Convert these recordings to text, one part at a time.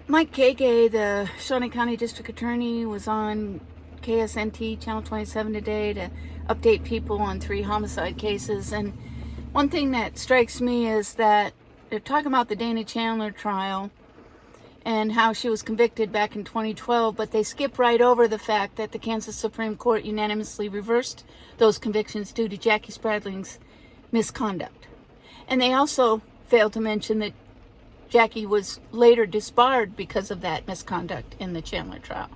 Mike Kagay, the Shawnee County District Attorney, was on KSNT Channel 27 today to update people on 3 homicide cases. And one thing that strikes me is that they're talking about the Dana Chandler trial and how she was convicted back in 2012, but they skip right over the fact that the Kansas Supreme Court unanimously reversed those convictions due to Jacqie Spradling's misconduct. And they also fail to mention that Jacqie was later disbarred because of that misconduct in the Chandler trial.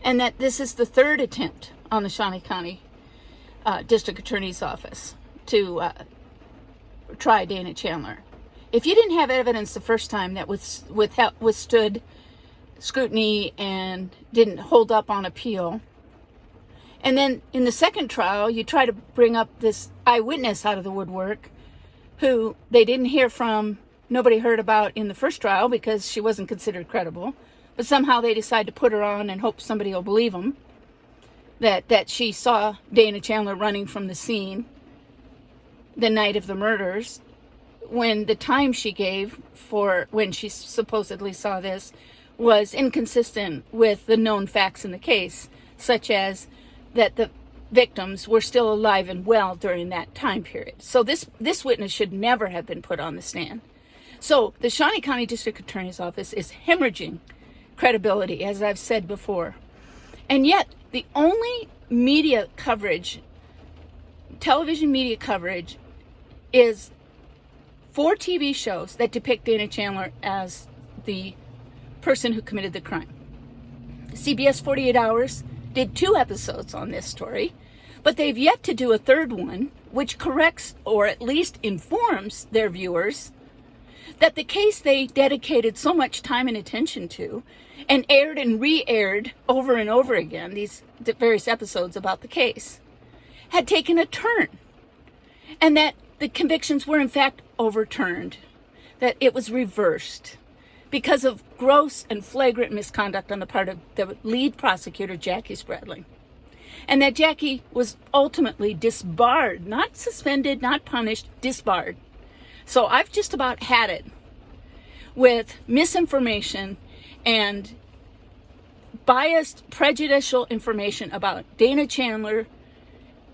And that this is the 3rd attempt on the Shawnee County District Attorney's Office to try Dana Chandler. If you didn't have evidence the first time that withstood scrutiny and didn't hold up on appeal, and then in the second trial you try to bring up this eyewitness out of the woodwork who they didn't hear from, nobody heard about in the first trial because she wasn't considered credible, but somehow they decide to put her on and hope somebody will believe them that she saw Dana Chandler running from the scene the night of the murders, when the time she gave for when she supposedly saw this was inconsistent with the known facts in the case, such as that the victims were still alive and well during that time period. So this witness should never have been put on the stand. So the Shawnee County District Attorney's Office is hemorrhaging credibility, as I've said before. And yet the only media coverage, television media coverage, is 4 TV shows that depict Dana Chandler as the person who committed the crime. CBS 48 Hours did 2 episodes on this story, but they've yet to do a 3rd one, which corrects or at least informs their viewers that the case they dedicated so much time and attention to and aired and re-aired over and over again, these various episodes about the case, had taken a turn, and that the convictions were in fact overturned, that it was reversed because of gross and flagrant misconduct on the part of the lead prosecutor, Jacqie Spradling, and that Jacqie was ultimately disbarred, not suspended, not punished, disbarred. So I've just about had it with misinformation and biased, prejudicial information about Dana Chandler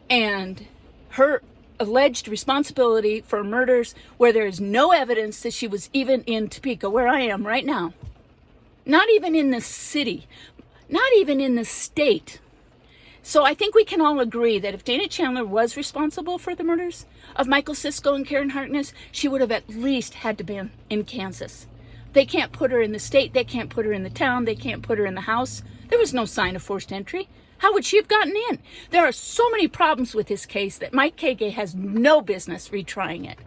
and her alleged responsibility for murders where there is no evidence that she was even in Topeka, where I am right now. Not even in the city, not even in the state. So I think we can all agree that if Dana Chandler was responsible for the murders of Michael Sisco and Karen Harkness, she would have at least had to be in Kansas. They can't put her in the state, they can't put her in the town, they can't put her in the house. There was no sign of forced entry. How would she have gotten in? There are so many problems with this case that Mike Kagay has no business retrying it.